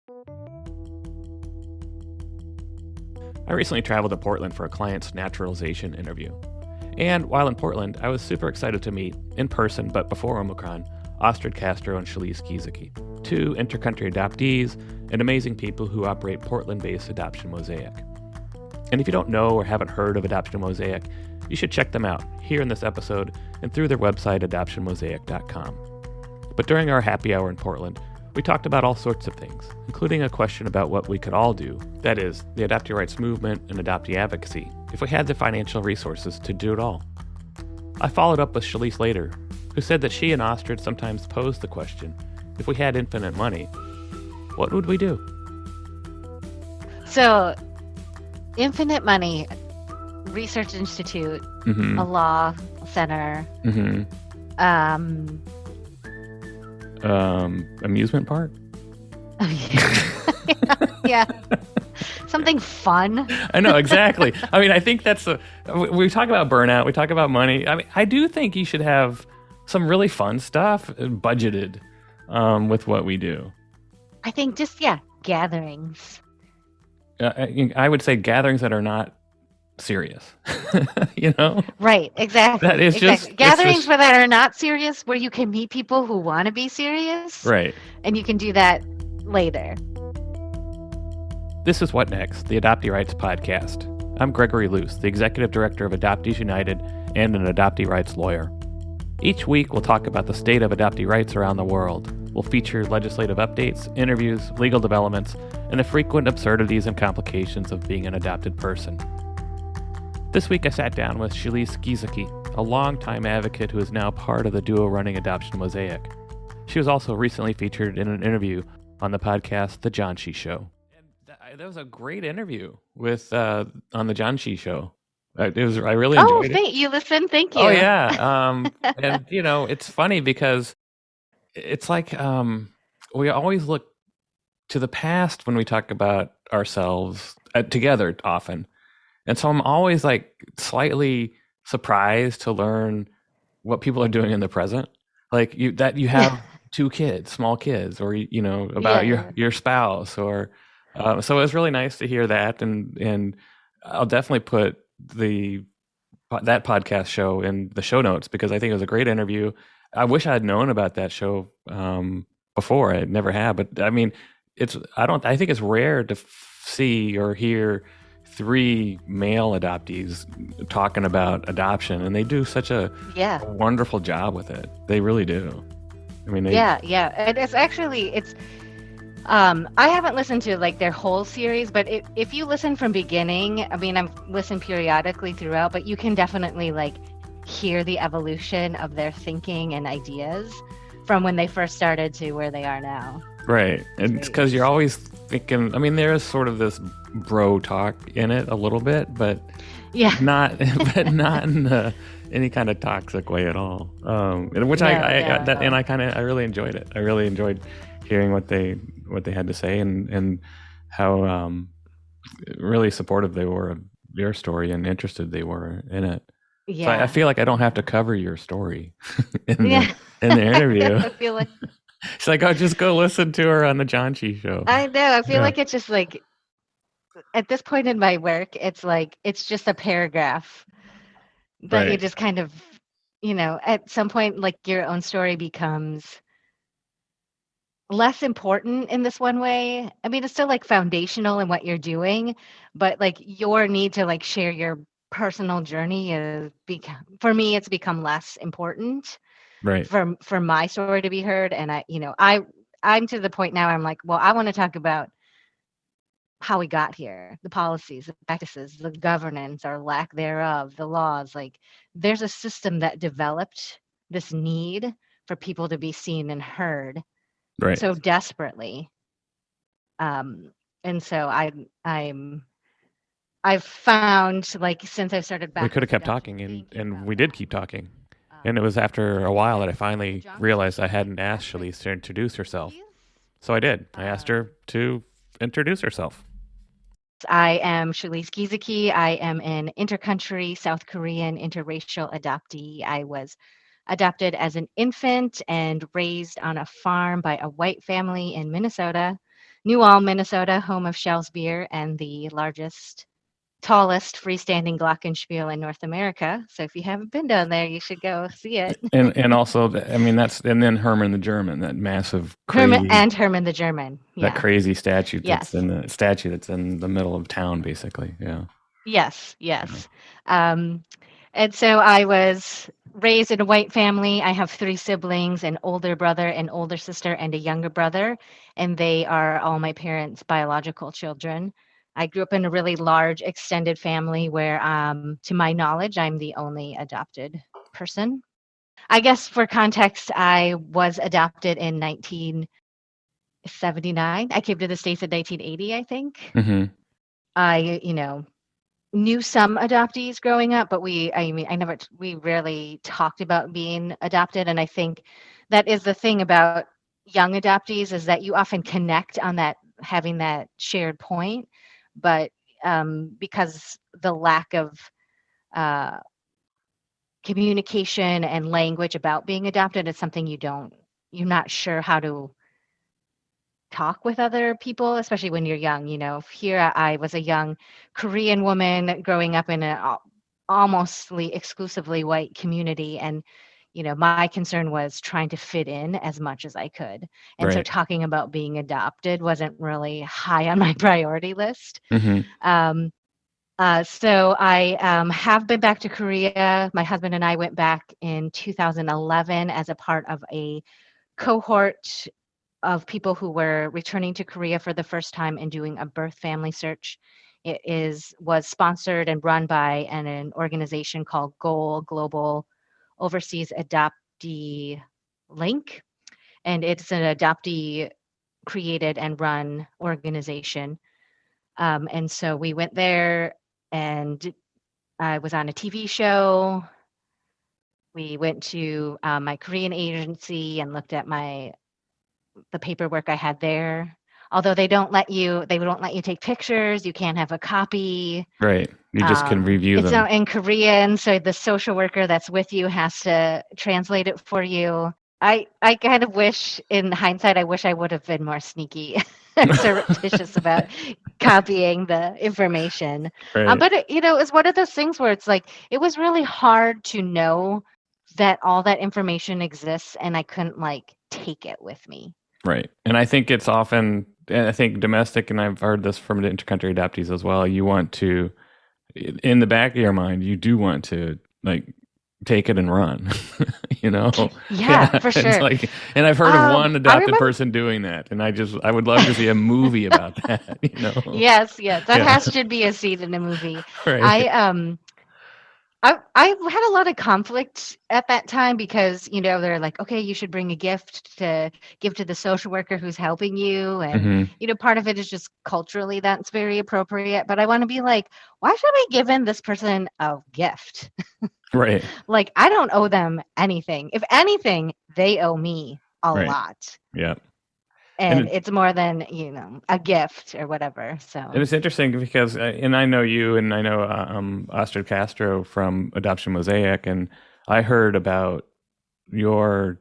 I recently traveled to Portland for a client's naturalization interview. And while in Portland, I was super excited to meet, in person but before Omicron, Astrid Castro and Shalise Giesecke, two intercountry adoptees and amazing people who operate Portland-based Adoption Mosaic. And if you don't know or haven't heard of Adoption Mosaic, you should check them out here in this episode and through their website, adoptionmosaic.com. But during our happy hour in Portland, we talked about all sorts of things, including a question about what we could all do, that is, the adoptee rights movement and adoptee advocacy, if we had the financial resources to do it all. I followed up with Shalise later, who said that she and Astrid sometimes posed the question, if we had infinite money, what would we do? So, Infinite Money Research Institute, a law center, amusement park? Oh, yeah. Something fun. I know, exactly. I mean, I think we talk about burnout, we talk about money. I mean, I do think you should have some really fun stuff budgeted with what we do. I think gatherings. I would say gatherings that are not serious, you know? Right, exactly. That is exactly. Gatherings that are not serious, where you can meet people who want to be serious. Right. And you can do that later. This is What Next, the Adoptee Rights Podcast. I'm Gregory Luce, the Executive Director of Adoptees United and an adoptee rights lawyer. Each week, we'll talk about the state of adoptee rights around the world. We'll feature legislative updates, interviews, legal developments, and the frequent absurdities and complications of being an adopted person. This week, I sat down with Shalise Giesecke, a longtime advocate who is now part of the duo running Adoption Mosaic. She was also recently featured in an interview on the podcast The John Shee Show. And that was a great interview with on The John Shee Show. I really enjoyed it. Oh, you listened? Thank you. Oh, yeah. And, you know, it's funny because it's like we always look to the past when we talk about ourselves together often. And so I'm always like slightly surprised to learn what people are doing in the present. Like you have two kids, small kids, or, you know, about your spouse or so it was really nice to hear that. And I'll definitely put that podcast show in the show notes because I think it was a great interview. I wish I had known about that show before. I never have, but I mean, I think it's rare to see or hear three male adoptees talking about adoption, and they do such a wonderful job with it. They really do. I mean, and it's I haven't listened to like their whole series, but if you listen from beginning, I mean, I've listened periodically throughout, but you can definitely like hear the evolution of their thinking and ideas from when they first started to where they are now. Right. And it's because you're always thinking, I mean, there is sort of this bro talk in it a little bit, but not in any kind of toxic way at all. Which I really enjoyed it. I really enjoyed hearing what they had to say and how really supportive they were of your story and interested they were in it. Yeah. So I feel like I don't have to cover your story in the interview. I feel like it's like, just go listen to her on the John Shee Show. I know. I feel like it's just like at this point in my work, it's like it's just a paragraph that you just kind of, you know, at some point, like your own story becomes less important in this one way. I mean, it's still like foundational in what you're doing, but like your need to like share your personal journey for me, it's become less important. Right. For my story to be heard. And I'm to the point now I'm like, well, I want to talk about how we got here, the policies, the practices, the governance or lack thereof, the laws. Like there's a system that developed this need for people to be seen and heard so desperately. And so I've found, like, since I started back, we could have kept talking and we did keep talking. And it was after a while that I finally realized I hadn't asked Shalise to introduce herself. So I did. I asked her to introduce herself. I am Shalise Giesecke. I am an intercountry South Korean interracial adoptee. I was adopted as an infant and raised on a farm by a white family in Minnesota New Ulm, Minnesota, home of Schell's beer and the tallest freestanding glockenspiel in North America. So if you haven't been down there, you should go see it. And also, I mean, and then Herman the German, that massive, crazy, Herman the German. that Yeah. crazy statue that's Yes. in the middle of town, basically. Yeah. Yes. And so I was raised in a white family. I have 3 siblings, an older brother, an older sister, and a younger brother, and they are all my parents' biological children. I grew up in a really large extended family where, to my knowledge, I'm the only adopted person. I guess for context, I was adopted in 1979. I came to the States in 1980, I think. Mm-hmm. I, knew some adoptees growing up, but we rarely talked about being adopted. And I think that is the thing about young adoptees, is that you often connect on that, having that shared point. But because the lack of communication and language about being adopted is something you're not sure how to talk with other people, especially when you're young. Here I was a young Korean woman growing up in an almostly exclusively white community, and my concern was trying to fit in as much as I could. And so Right. talking about being adopted wasn't really high on my priority list. Mm-hmm. So I have been back to Korea. My husband and I went back in 2011 as a part of a cohort of people who were returning to Korea for the first time and doing a birth family search. Was sponsored and run by an organization called GOAL, Global Overseas Adoptee Link, and it's an adoptee created and run organization. And so we went there, and I was on a TV show. We went to my Korean agency and looked at the paperwork I had there. Although they won't let you take pictures. You can't have a copy. Right. You just can review It's them. not in Korean, so the social worker that's with you has to translate it for you. I kind of wish, in hindsight, I would have been more sneaky and surreptitious about copying the information. Right. But it was one of those things where it's like, it was really hard to know that all that information exists, and I couldn't take it with me. Right. And I think it's often, and I think domestic, and I've heard this from the intercountry adoptees as well, you want to, in the back of your mind, you do want to take it and run, Yeah, for sure. And I've heard of one adopted person doing that, and I would love to see a movie about that. Yes, that should be a scene in a movie. Right. I had a lot of conflict at that time because, they're like, okay, you should bring a gift to give to the social worker who's helping you. And, part of it is just culturally that's very appropriate. But I want to be like, why should I be giving this person a gift? Right. I don't owe them anything. If anything, they owe me a lot. Yeah. And it's more than, a gift or whatever. So. And it's interesting because, and I know you, and I know Astrid Castro from Adoption Mosaic, and I heard about your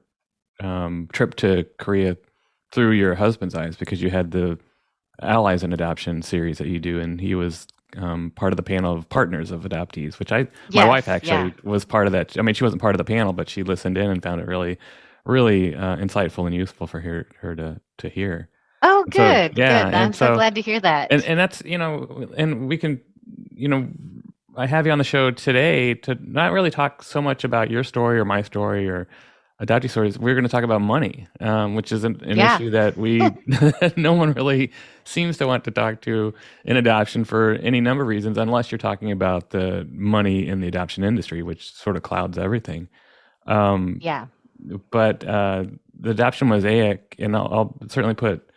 trip to Korea through your husband's eyes, because you had the Allies in Adoption series that you do, and he was part of the panel of partners of adoptees, which my wife actually was part of that. I mean, she wasn't part of the panel, but she listened in and found it really, really insightful and useful for her to hear. Oh, good. Yeah, good. I'm so glad to hear that. And that's, and we can, I have you on the show today to not really talk so much about your story or my story or adoptee stories. We're going to talk about money, which is an issue that no one really seems to want to talk to in adoption for any number of reasons, unless you're talking about the money in the adoption industry, which sort of clouds everything. But the Adoption Mosaic, and I'll certainly put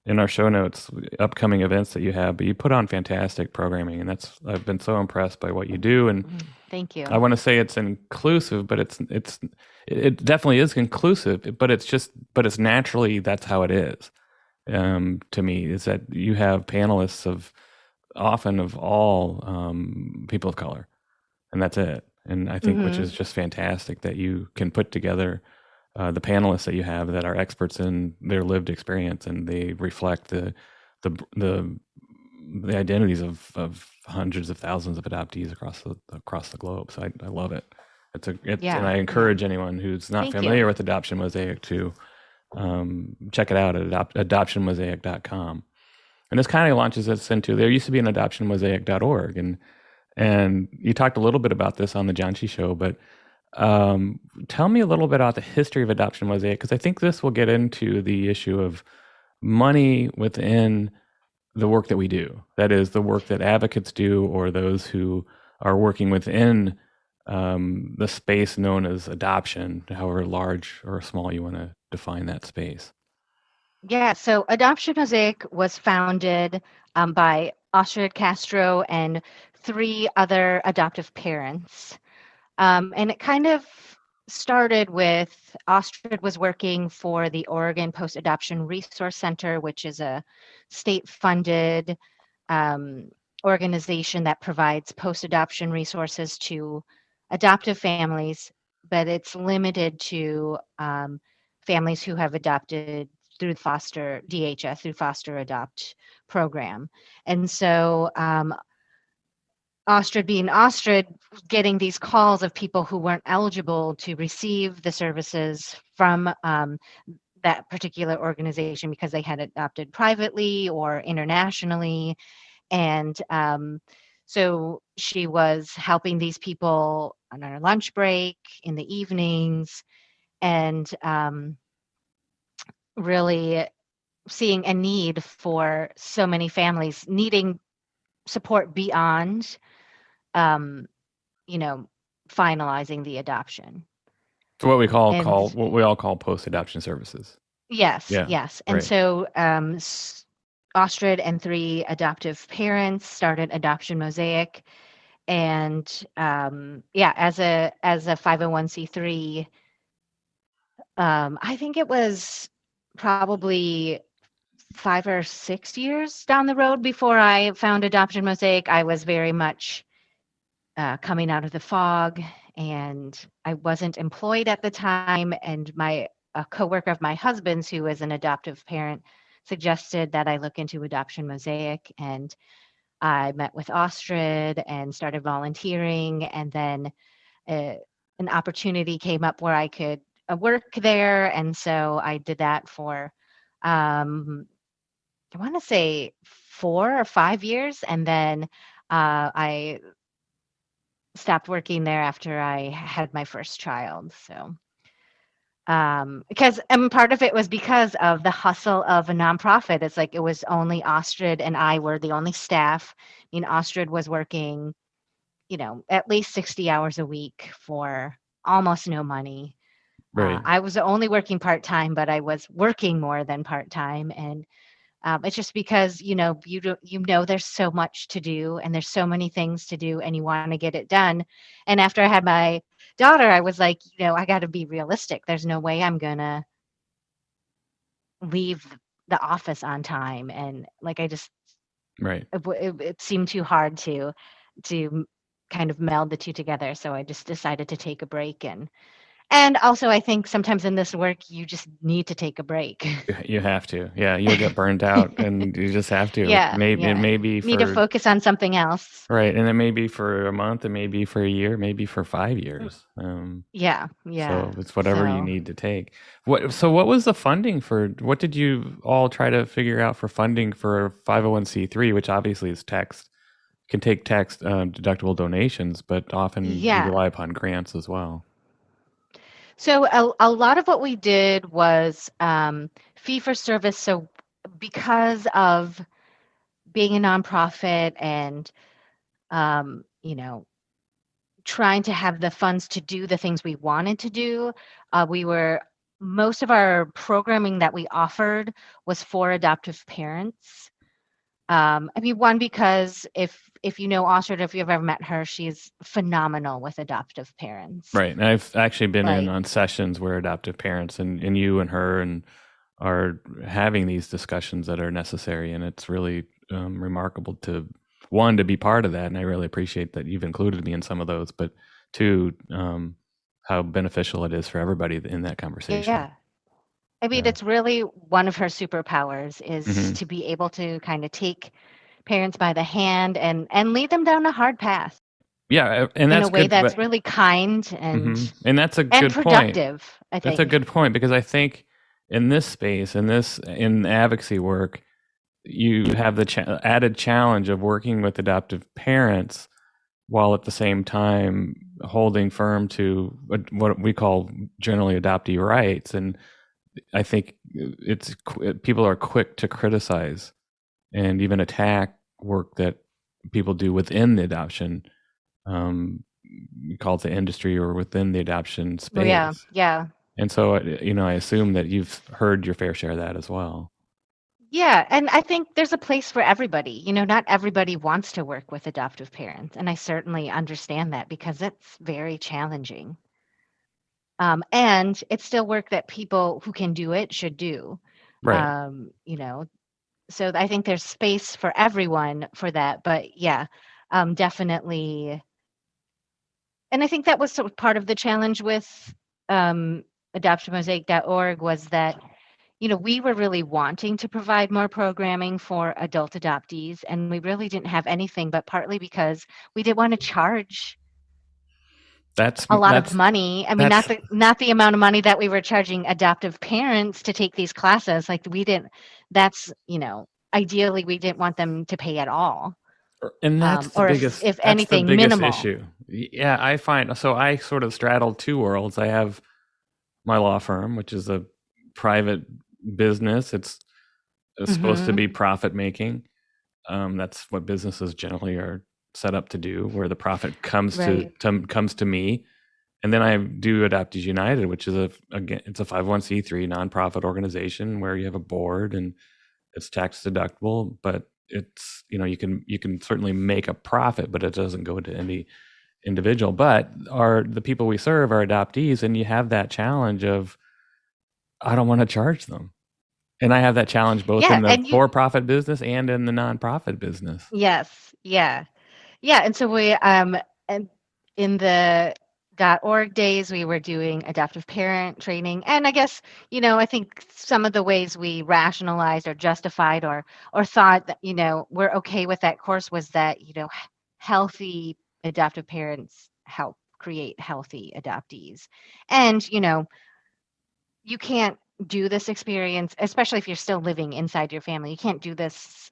in our show notes upcoming events that you have, but you put on fantastic programming, and I've been so impressed by what you do. And thank you. I want to say it's inclusive, but it definitely is inclusive, but it's naturally, that's how it is. To me, is that you have panelists often of all people of color, and that's it. And I think, which is just fantastic, that you can put together the panelists that you have that are experts in their lived experience, and they reflect the the the identities of hundreds of thousands of adoptees across the globe. So I love it. And Yeah, I yeah. encourage anyone who's not Thank you. familiar with Adoption Mosaic to check it out at adoptionmosaic.com. And this kind of launches us into, there used to be an adoptionmosaic.org, and you talked a little bit about this on the Janchi show, but tell me a little bit about the history of Adoption Mosaic, because I think this will get into the issue of money within the work that we do. That is the work that advocates do, or those who are working within the space known as adoption, however large or small you want to define that space. Yeah, so Adoption Mosaic was founded by Astrid Castro and 3 other adoptive parents. And it kind of started with Astrid was working for the Oregon Post Adoption Resource Center, which is a state-funded organization that provides post-adoption resources to adoptive families, but it's limited to families who have adopted through foster DHS, through foster adopt program. And so Astrid being Astrid, getting these calls of people who weren't eligible to receive the services from that particular organization because they had adopted privately or internationally. And so she was helping these people on her lunch break, in the evenings, and really seeing a need for so many families needing support beyond finalizing the adoption. So what And what we all call post adoption services. yes, Yeah, yes. And right. so Astrid and 3 adoptive parents started Adoption Mosaic. And as a 501c3, I think it was probably 5 or 6 years down the road before I found Adoption Mosaic. I was very much coming out of the fog, and I wasn't employed at the time. And a coworker of my husband's, who was an adoptive parent, suggested that I look into Adoption Mosaic, and I met with Astrid and started volunteering. And then an opportunity came up where I could work there, and so I did that for I want to say 4 or 5 years, and then I stopped working there after I had my first child. So, because part of it was because of the hustle of a nonprofit. It's like it was only Astrid and I were the only staff. I mean, Astrid was working, at least 60 hours a week for almost no money. Right. I was only working part-time, but I was working more than part-time. And it's just because, there's so much to do and there's so many things to do and you want to get it done. And after I had my daughter, I was like, I got to be realistic. There's no way I'm going to leave the office on time. And like, Right. It seemed too hard to kind of meld the two together. So I just decided to take a break. And also, I think sometimes in this work, you just need to take a break. You have to. Yeah, you'll get burned out, and you just have to. Yeah, It may be need to for focus on something else. right, and it may be for a month, it may be for a year, maybe for 5 years. Yeah. So it's whatever you So need to take. What was the funding for? What did you all try to figure out for funding for 501c3, which obviously is can take tax deductible donations, but often you rely upon grants as well. So a lot of what we did was fee for service. So because of being a nonprofit and, trying to have the funds to do the things we wanted to do, most of our programming that we offered was for adoptive parents. One, because if you know Astrid, if you've ever met her, she's phenomenal with adoptive parents. Right. And I've actually been in on sessions where adoptive parents and you and her and are having these discussions that are necessary. And it's really remarkable to be part of that. And I really appreciate that you've included me in some of those, but 2, how beneficial it is for everybody in that conversation. Yeah. I mean, Yeah. it's really one of her superpowers is Hmm. to be able to kind of take parents by the hand and lead them down a hard path Yeah, and in a that's way good. that's really kind And that's a and good point. productive, I That's a think. good point because I think in this space, in advocacy work, you have the added challenge of working with adoptive parents while at the same time holding firm to what we call generally adoptee rights. And I think people are quick to criticize and even attack work that people do within the adoption, you call it the industry or within the adoption Well, yeah, space. yeah. And so, I assume that you've heard your fair share of that as well. Yeah, and I think there's a place for everybody. Not everybody wants to work with adoptive parents, and I certainly understand that because it's very challenging. And it's still work that people who can do it should do. Right. Um, you know, so I think there's space for everyone for that. But yeah, definitely. And I think that was sort of part of the challenge with adoptionmosaic.org was that we were really wanting to provide more programming for adult adoptees, and we really didn't have anything, but partly because we didn't want to charge That's a lot of that's money. I mean, that's not the amount of money that we were charging adoptive parents to take these classes. Like we didn't. That's ideally we didn't want them to pay at all, and that's the or biggest if that's the anything, biggest minimal. issue. Yeah, I find so I sort of straddle two worlds. I have my law firm, which is a private business. It's supposed to Hmm. be profit making. That's what businesses generally are set up to do, where the profit Right. comes to me. And then I do Adoptees United, which is it's a 501c3 nonprofit organization where you have a board and it's tax deductible, but it's you can certainly make a profit, but it doesn't go to any individual. But the people we serve are adoptees, and you have that challenge of I don't want to charge them. And I have that challenge both Yeah, in the and you. for-profit business and in the nonprofit business. Yes. Yeah. Yeah, and so we and in the .org days we were doing adoptive parent training, and I guess I think some of the ways we rationalized or justified or thought that we're okay with that course was that healthy adoptive parents help create healthy adoptees, and you can't do this experience, especially if you're still living inside your family. You can't do this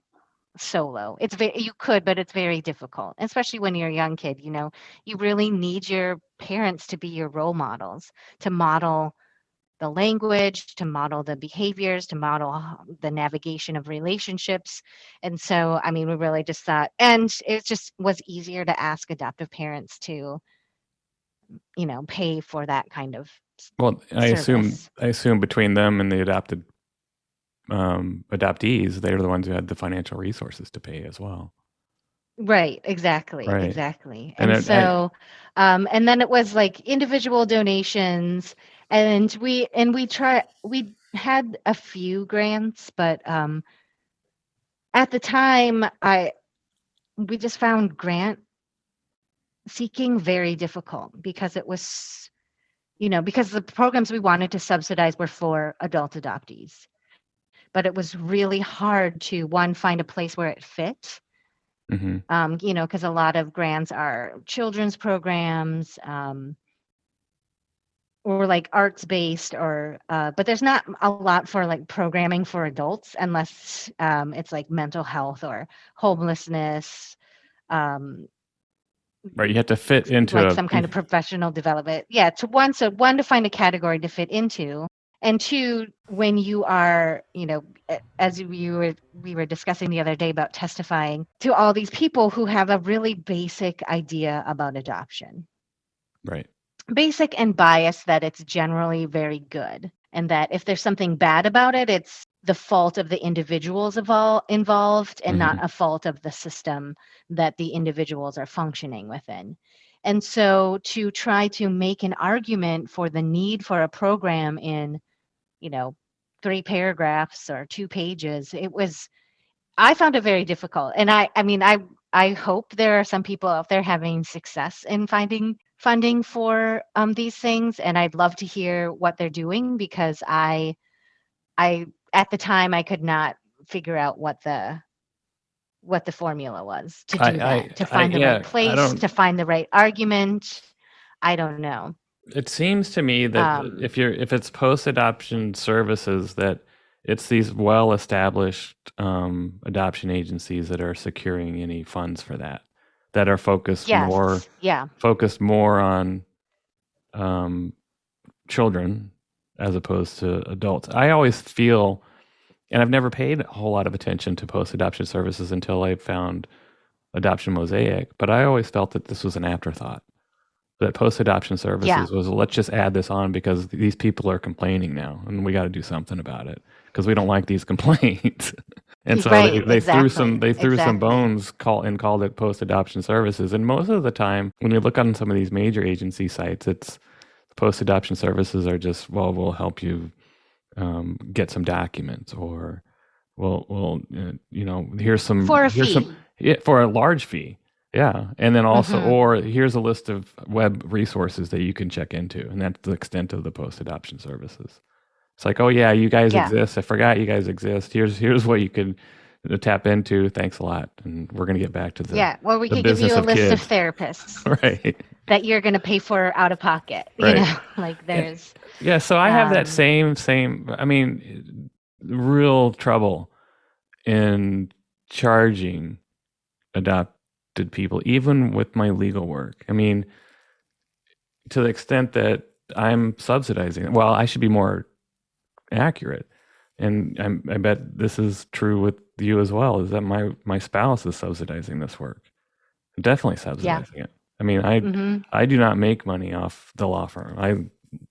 solo. You could, but it's very difficult, especially when you're a young kid. You really need your parents to be your role models, to model the language, to model the behaviors, to model the navigation of relationships. And so, I mean, we really just thought, and it just was easier to ask adoptive parents to, pay for that kind of Well, service. I assume between them and the adoptees, they're the ones who had the financial resources to pay as well. Right, exactly, Right. exactly. And And so, and then it was like individual donations, and we had a few grants, but at the time, we just found grant seeking very difficult because it was, because the programs we wanted to subsidize were for adult adoptees, but it was really hard to one find a place where it fit. mm-hmm. Because a lot of grants are children's programs, or like arts based, or but there's not a lot for like programming for adults unless it's like mental health or homelessness, um, Right, you have to fit into like some kind of professional development. Yeah, one to find a category to fit into, and two, when you are, as we were discussing the other day about testifying to all these people who have a really basic idea about adoption, right. basic and biased, that it's generally very good, and that if there's something bad about it, it's the fault of the individuals involved and Mm-hmm. not a fault of the system that the individuals are functioning within. And so to try to make an argument for the need for a program in, you know, 3 paragraphs or 2 pages, I found it very difficult. And I mean, I hope there are some people out there having success in finding funding for these things, and I'd love to hear what they're doing because I I at the time I could not figure out what the formula was to do that, to find the right Yeah, I place, don't. to find the right argument. I don't know. It seems to me that Um, if it's post adoption services, that it's these well established adoption agencies that are securing any funds for that, that are yes, yeah, focused more on um, children as opposed to adults. I always feel, and I've never paid a whole lot of attention to post adoption services until I found Adoption Mosaic, but I always felt that this was an afterthought. That post adoption yeah, services was, let's just add this on because these people are complaining now and we got to do something about it because we don't like these complaints. And so right, exactly, they threw some exactly. bones and called it post adoption services. And most of the time, when you look on some of these major agency sites, it's post adoption services are just, well, we'll help you get some documents, or For a here's some, fee. yeah, for a large fee. Yeah. And then also, Hmm. or here's a list of web resources that you can check into. And that's the extent of the post adoption services. It's like, oh yeah, you guys Yeah, exist. I forgot you guys exist. Here's what you could tap into. Thanks a lot. And we're going to get back to yeah. Well, we the could give business you a of list of kids. therapists Right. that you're going to pay for out of pocket. Right. Like Yeah. there's, Yeah. So I have that um, same, I mean, real trouble in charging adopted people, even with my legal work. I mean, to the extent that I'm subsidizing it. Well, I should be more accurate. And I bet this is true with you as well, is that my spouse is subsidizing this work. Definitely yeah. subsidizing it. I mean, Hmm. I do not make money off the law firm.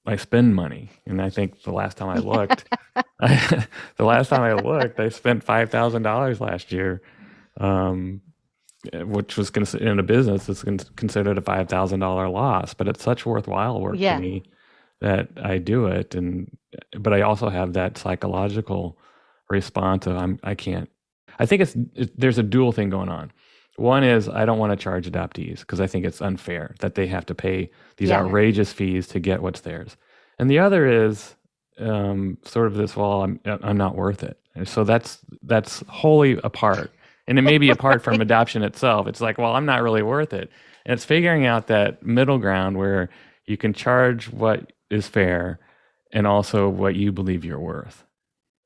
I spend money. And I think the last time I looked, I spent $5,000 last year, um, which was in a business that's considered a $5,000 loss. But it's such worthwhile work to Yeah. me that I do it. But I also have that psychological response of I can't. I think there's a dual thing going on. One is I don't want to charge adoptees because I think it's unfair that they have to pay these Yeah. outrageous fees to get what's theirs. And the other is sort of this, well, I'm not worth it. And so that's wholly apart. And it may be apart from adoption itself. It's like, well, I'm not really worth it. And it's figuring out that middle ground where you can charge what is fair and also what you believe you're worth.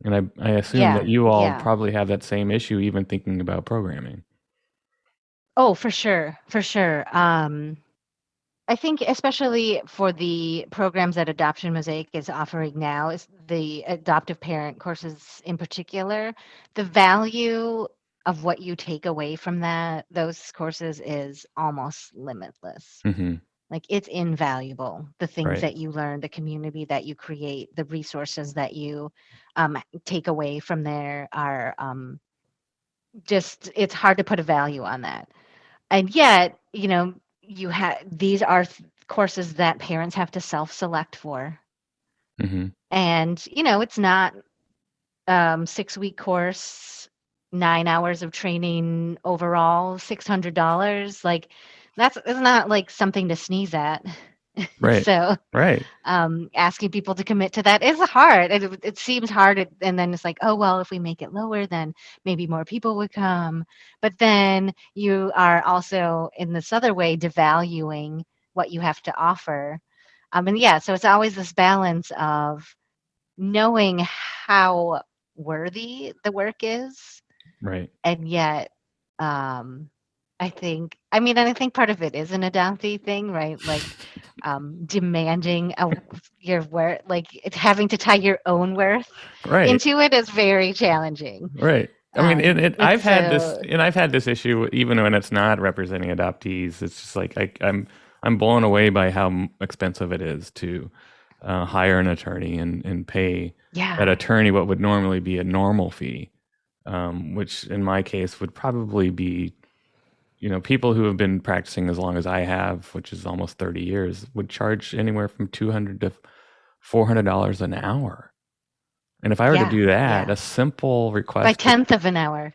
And I assume that Yeah. you all Yeah. probably have that same issue, even thinking about programming. Oh, for sure. For sure. I think especially for the programs that Adoption Mosaic is offering now, is the adoptive parent courses in particular, the value of what you take away from those courses is almost limitless. Hmm. Like it's invaluable. The things Right. that you learn, the community that you create, the resources that you take away from there are just, it's hard to put a value on that. And yet, you have these are courses that parents have to self-select for. Hmm. And, it's not 6-week course, 9 hours of training overall, $600. Like it's not like something to sneeze at. Right. So Right. asking people to commit to that is hard. It seems hard, and then it's like, oh well, if we make it lower, then maybe more people would come. But then you are also in this other way devaluing what you have to offer. And yeah, so it's always this balance of knowing how worthy the work is, Right. and yet I think part of it is an adoptee thing, right? Like demanding your worth, like it's having to tie your own worth Right. into it is very challenging. Right. I mean, It's so I've had this issue even when it's not representing adoptees. It's just like I'm blown away by how expensive it is to hire an attorney and pay that yeah, attorney what would normally be a normal fee, which in my case would probably be, people who have been practicing as long as I have, which is almost 30 years, would charge anywhere from $200 to $400 an hour. And if I were to yeah, do that, yeah. a simple By request for, tenth of an hour.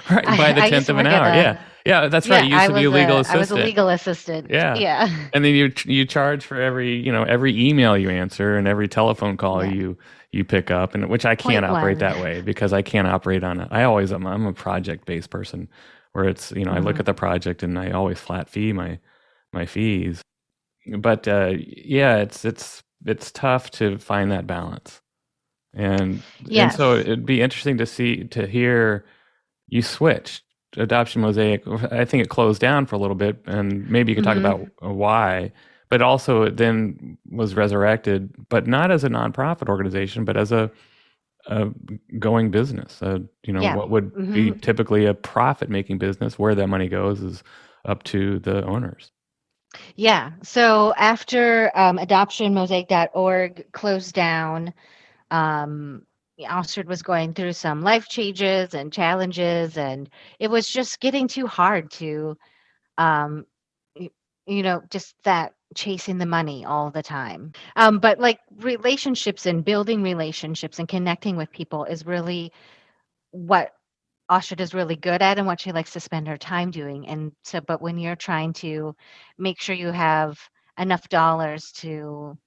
right, by the I used tenth to of an work at hour, a yeah, yeah, that's right. yeah, You used to be a legal I was a assistant, legal assistant. yeah, Yeah. and then you charge for every email you answer and every telephone call Yeah. you you pick up, and which I can't Point operate one. that way because I can't operate on it. I'm a project based person where it's, I look Mhm. at the project and I always flat fee my fees. But yeah, it's tough to find that balance. And so Yes. it'd be interesting to hear you switched Adoption Mosaic. I think it closed down for a little bit, and maybe you could talk about Mhm. why. But also, it then was resurrected, but not as a nonprofit organization, but as a going business. Yeah. What would be Mhm. typically a profit-making business, where that money goes is up to the owners. Yeah. So after adoptionmosaic.org closed down, um, Oxford was going through some life changes and challenges, and it was just getting too hard to, um, y- just that chasing the money all the time. But like relationships and building relationships and connecting with people is really what Ostrich is really good at and what she likes to spend her time doing. And so, but when you're trying to make sure you have enough dollars to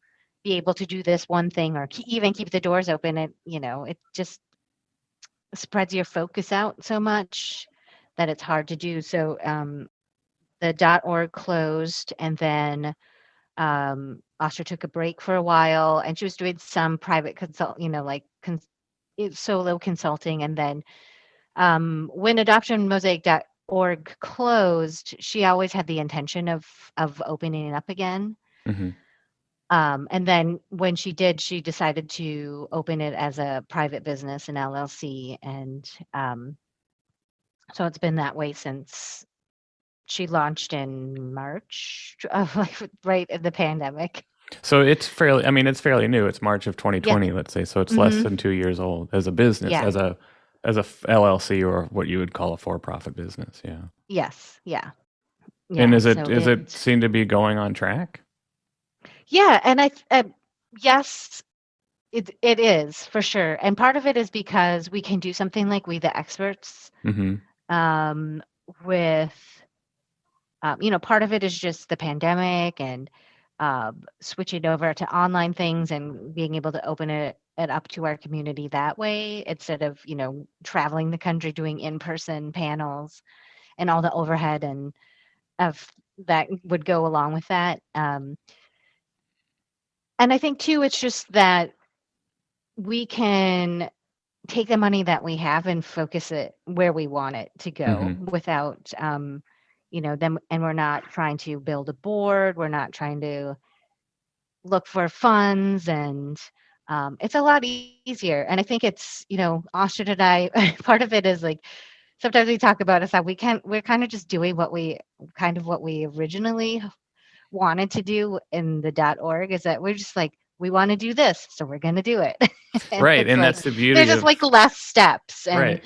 be able to do this one thing or even keep the doors open, it just spreads your focus out so much that it's hard to do. So the .org closed, and then Asha took a break for a while, and she was doing some private consult, like solo consulting, and then when adoptionmosaic.org closed, she always had the intention of opening it up again. Hmm. And then when she did, she decided to open it as a private business, an LLC, and so it's been that way since she launched in March, of like right in the pandemic. So it's fairly new. It's March of Yeah. 2020, let's say. So it's less Hmm. than 2 years old as a business, Yeah. as a LLC, or what you would call a for-profit business. Yeah. Yes. Yeah. And Yeah. is it So is it seem to be going on track? yeah, and yes, it is for sure, and part of it is because we can do something like We the Experts, Hmm. um, with, part of it is just the pandemic and switching over to online things and being able to open it up to our community that way instead of traveling the country doing in-person panels and all the overhead and of that would go along with that. And I think too, it's just that we can take the money that we have and focus it where we want it to go Hmm. without them, and we're not trying to build a board, we're not trying to look for funds, and it's a lot easier. And I think it's, Austin and I, part of it is like sometimes we talk about is that we're kind of just doing what we originally wanted to do in the .org, is that we're just like, we want to do this, so we're going to do it. And Right, it's and like that's the there's beauty just of like less steps, and right.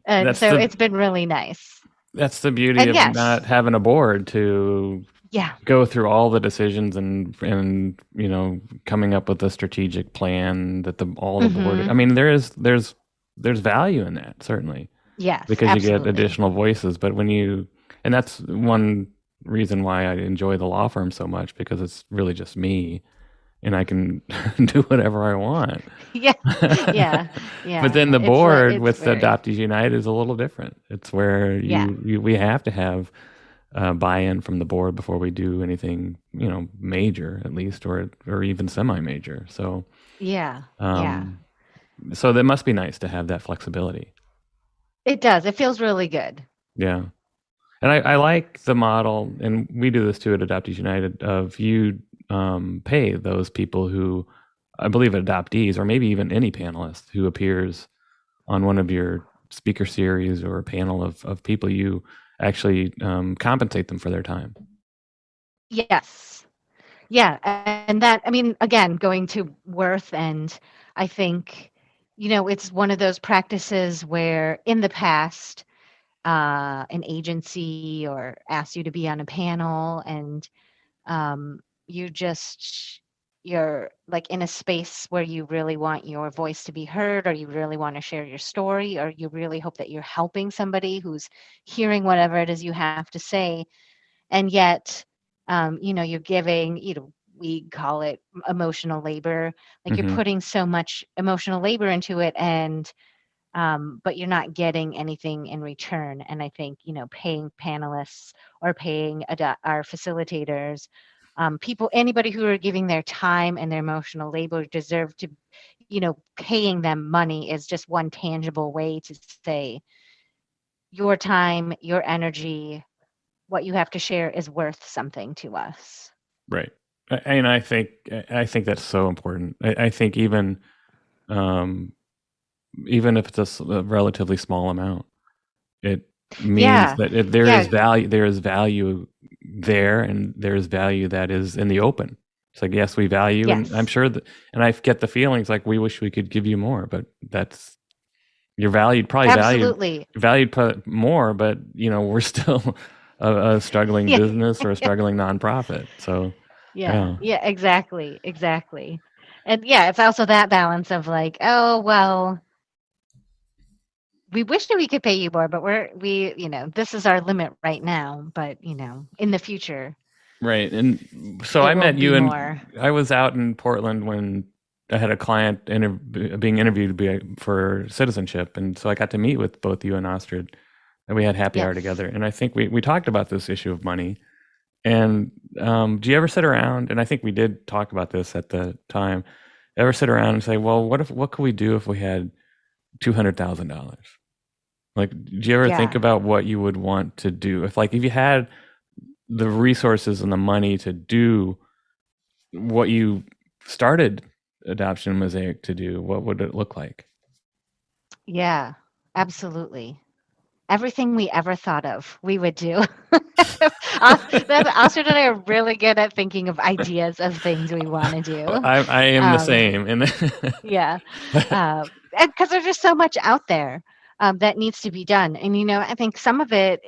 and That's so the it's been really nice. that's the beauty And of not yes, having a board to yeah. go through all the decisions and coming up with a strategic plan that all the board. I Mhm. mean, there's value in that, certainly, Yes, because you get absolutely. additional voices. But and that's one reason why I enjoy the law firm so much, because it's really just me, and I can do whatever I want. Yeah. Yeah. But Yeah. then the It's like board it's with very Adoptees United is a little different. It's where yeah. we have to have buy-in from the board before we do anything, major at least, or even semi-major. Yeah. Yeah. Um, so that must be nice to have that flexibility. It does. It feels really good. Yeah. And I like the model, and we do this too at Adoptees United, of you pay those people who, I believe, adoptees, or maybe even any panelist who appears on one of your speaker series or a panel of people, you actually compensate them for their time. Yes. Yeah. And that, I mean, again, going to worth, and I think, it's one of those practices where in the past, an agency or asked you to be on a panel, and um, you just you're like in a space where you really want your voice to be heard, or you really want to share your story, or you really hope that you're helping somebody who's hearing whatever it is you have to say, and yet you're giving we call it emotional labor. Like you're Hmm. putting so much emotional labor into it, and but you're not getting anything in return. And I think, paying panelists or paying our facilitators, people, anybody who are giving their time and their emotional labor deserve to, paying them money is just one tangible way to say your time, your energy, what you have to share is worth something to us. Right. And I think that's so important. I think um, even if it's a relatively small amount, it means Yeah. that there is Yeah. value. There is value there, and there is value that is in the open. It's like, yes, we value, and I'm Yes. sure that, and I get the feelings like we wish we could give you more, but that's you're valued, probably Absolutely. more, but we're still a struggling Yeah. business or a struggling nonprofit. So Yeah. yeah, Yeah. Exactly. Exactly. And yeah, it's also that balance of like, oh, well, we wish that we could pay you more, but this is our limit right now. But, in the future, right. And so it I will met be you, more. and I was out in Portland when I had a client being interviewed for citizenship, and so I got to meet with both you and Astrid, and we had happy hour Yes. together. And I think we talked about this issue of money. And do you ever sit around? And I think we did talk about this at the time. Ever sit around and say, well, what could we do if we had $200,000? Like, do you ever think Yeah. about what you would want to do if you had the resources and the money to do what you started Adoption Mosaic to do? What would it look like? Yeah. Absolutely. Everything we ever thought of, we would do. Astrid and I are really good at thinking of ideas of things we want to do. I am the Um, same, and yeah, and because there's just so much out there that needs to be done, and I think some of it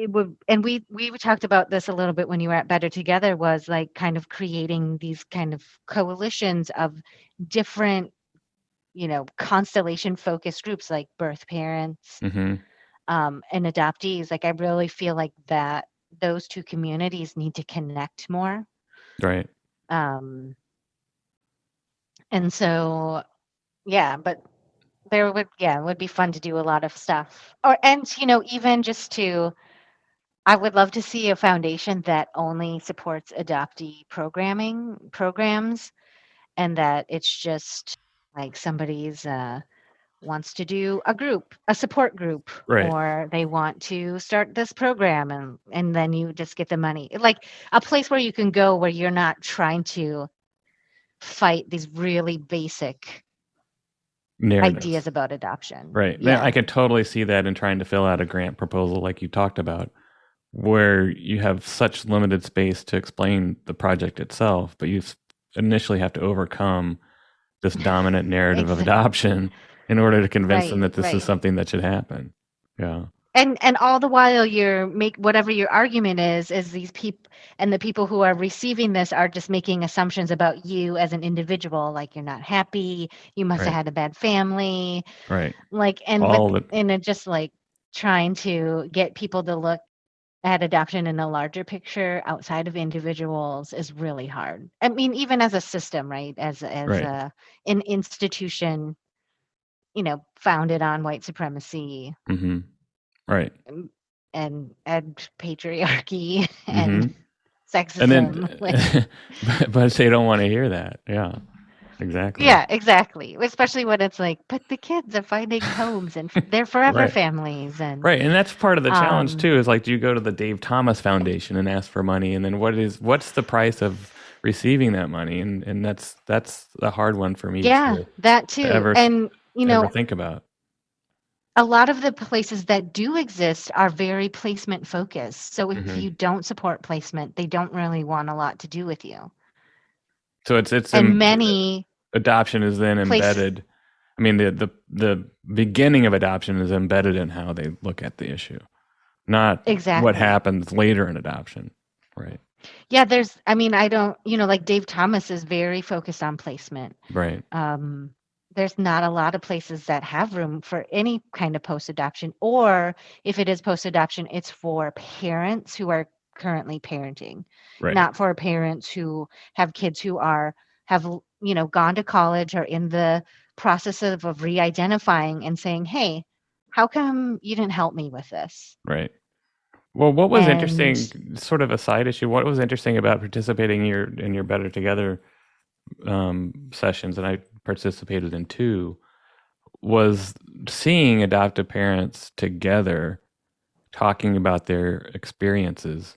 would, and we talked about this a little bit when you were at Better Together, was like kind of creating these kind of coalitions of different, constellation focused groups like birth parents, hmm and adoptees. Like I really feel like that those two communities need to connect more. right, Um, and so, yeah, but it would be fun to do a lot of stuff. And even just to, I would love to see a foundation that only supports adoptee programs, and that it's just like somebody's wants to do a support group, right. or they want to start this program, and then you just get the money. Like a place where you can go where you're not trying to fight these really basic Narratives. ideas about adoption. Right. Man, I Yeah. could totally see that in trying to fill out a grant proposal like you talked about, where you have such limited space to explain the project itself, but initially have to overcome this dominant narrative of Exactly. adoption in order to convince them Right, that this is right. something that should happen. Yeah. And all the while you're make whatever your argument is these people, and the people who are receiving this are just making assumptions about you as an individual, like you're not happy, you must have Right. had a bad family, Right. like, All the and it just like trying to get people to look at adoption in a larger picture outside of individuals is really hard. I mean, even as a system, right? As right. a an institution, founded on white supremacy, hmm Right. um, and patriarchy and hmm And then, sexism. Like, but they don't want to hear that. Yeah. Exactly. yeah, exactly. Especially when it's like, but the kids are finding homes and they're forever Right. families, and Right, and that's part of the challenge um too. Is like, do you go to the Dave Thomas Foundation and ask for money, and then what's the price of receiving that money? And that's a hard one for me yeah, to that too. ever And think about. a lot of the places that do exist are very placement focused. So if hmm you don't support placement, they don't really want a lot to do with you. So it's And many adoption is then places, embedded. I mean, the beginning of adoption is embedded in how they look at the issue, not what exactly. happens later in adoption. Right. Yeah, I mean, I don't, like Dave Thomas is very focused on placement. Right. Um, there's not a lot of places that have room for any kind of post adoption, or if it is post adoption, it's for parents who are currently parenting, Right. not for parents who have kids who have gone to college or in the process of re-identifying and saying, hey, how come you didn't help me with this? Right. Well, what was And interesting, sort of a side issue, what was interesting about participating in your Better Together sessions, and I participated in two, was seeing adoptive parents together talking about their experiences,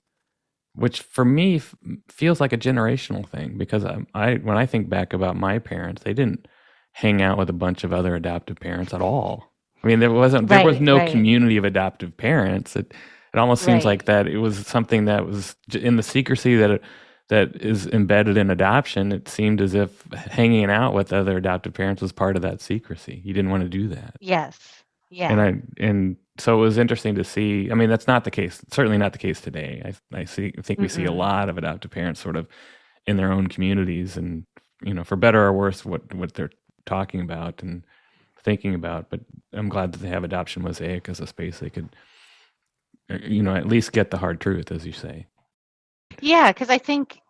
which for me feels like a generational thing because I when I think back about my parents, they didn't hang out with a bunch of other adoptive parents at all. I mean, there was right, no right, community of adoptive parents. It almost seems right. like that it was something that was in the secrecy that is embedded in adoption. It seemed as if hanging out with other adoptive parents was part of that secrecy. You didn't want to do that. Yes. Yeah. And so it was interesting to see. I mean, that's not the case. Certainly not the case today. I think we see a Mm-mm. lot of adoptive parents sort of in their own communities, and for better or worse, what they're talking about and thinking about. But I'm glad that they have Adoption Mosaic as a space they could, at least get the hard truth, as you say. Yeah, because I think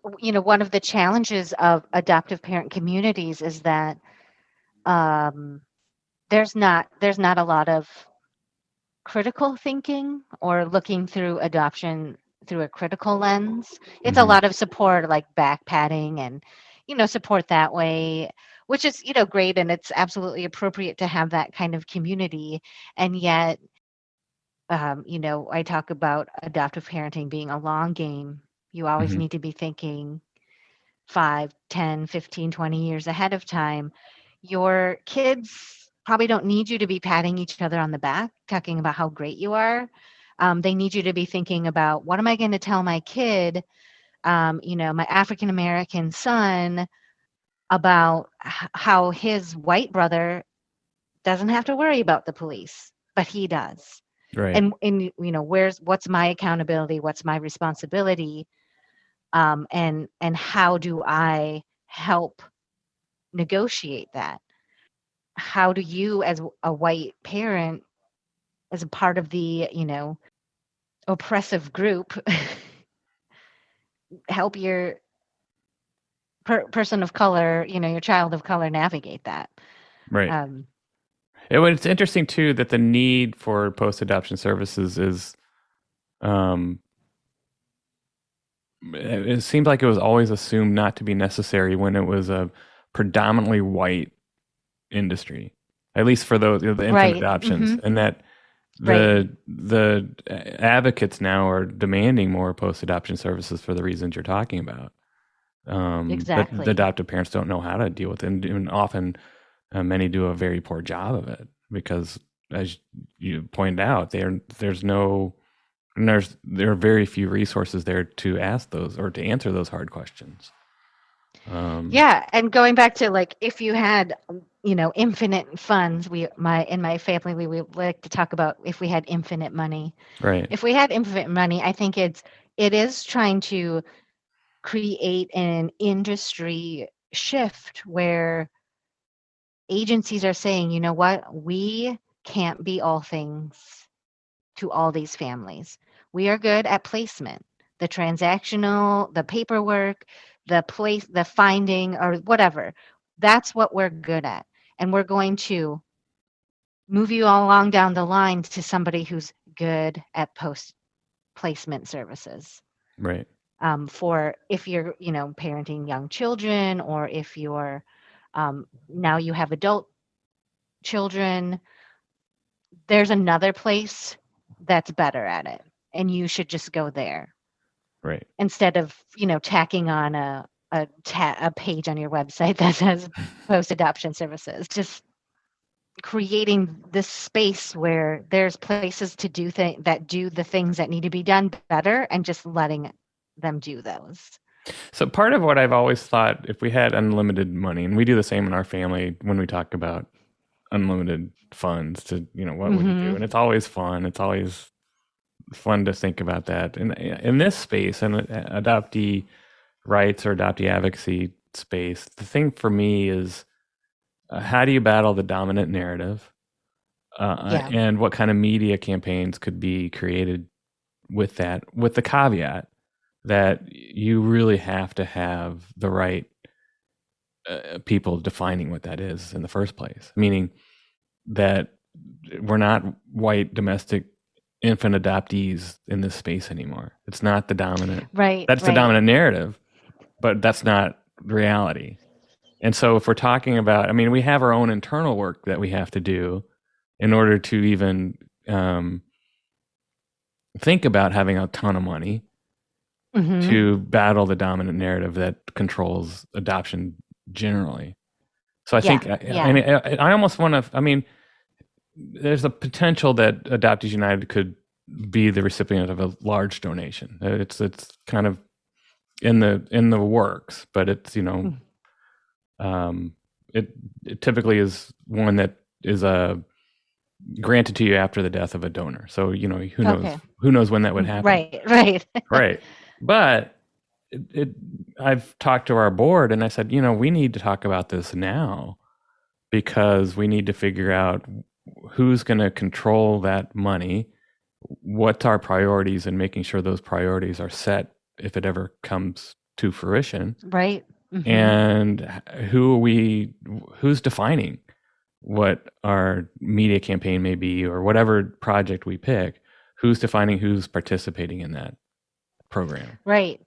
one of the challenges of adoptive parent communities is that um, there's not a lot of critical thinking or looking through adoption through a critical lens. It's a Hmm. lot of support, like back patting and support that way, which is great, and it's absolutely appropriate to have that kind of community. And yet, I talk about adoptive parenting being a long game. You always Hmm. need to be thinking 5, 10, 15, 20 years ahead of time. Your kids probably don't need you to be patting each other on the back, talking about how great you are. They need you to be thinking about, what am I going to tell my kid, my African American son, about how his white brother doesn't have to worry about the police, but he does. Right. And what's my accountability? What's my responsibility? And how do I help negotiate that? How do you, as a white parent, as a part of the oppressive group, help your person of color, your child of color, navigate that? Right. um, It's interesting too that the need for post adoption services is. Um, it seemed like it was always assumed not to be necessary when it was a predominantly white industry, at least for those the infant right. adoptions, and that Right. the advocates now are demanding more post adoption services for the reasons you're talking about. But the Exactly. adoptive parents don't know how to deal with it, and often many do a very poor job of it because, as you pointed out, there are very few resources there to ask those or to answer those hard questions. Um, Yeah, and going back to, like, if you had, infinite funds, in my family, we would like to talk about if we had infinite money. right. If we had infinite money, I think it is trying to create an industry shift where agencies are saying, you know what, we can't be all things to all these families. We are good at placement, the transactional, the paperwork, the finding, or whatever. That's what we're good at. And we're going to move you all along down the line to somebody who's good at post placement services. Right. For if you're, parenting young children, or if you're now you have adult children, there's another place that's better at it, and you should just go there Right. instead of tacking on a page on your website that says post adoption services. Just creating this space where there's places to that do the things that need to be done better, and just letting them do those. So part of what I've always thought, if we had unlimited money, and we do the same in our family when we talk about unlimited funds, to what would you do? Hmm. And it's always fun. It's always fun to think about that. And in this space, and adoptee rights or adoptee advocacy space, the thing for me is how do you battle the dominant narrative, Yeah. and what kind of media campaigns could be created with that, with the caveat that you really have to have the right people defining what that is in the first place. Meaning that we're not white domestic infant adoptees in this space anymore. It's not the dominant. Right. That's the Right. dominant narrative, but that's not reality. And so if we're talking about, I mean, we have our own internal work that we have to do in order to even think about having a ton of money Mhm. to battle the dominant narrative that controls adoption generally. So I Yeah, think, yeah. I mean, I almost want to, I mean, there's a potential that Adoptees United could be the recipient of a large donation. It's kind of in the works, but it's, you know, it typically is one that is granted to you after the death of a donor. So, you know, Okay. who knows when that would happen. Right. Right. Right. But I've talked to our board and I said, you know, we need to talk about this now because we need to figure out who's going to control that money, what's our priorities, and making sure those priorities are set if it ever comes to fruition. Right. Mhm. And who's defining what our media campaign may be or whatever project we pick, who's defining who's participating in that program. Right.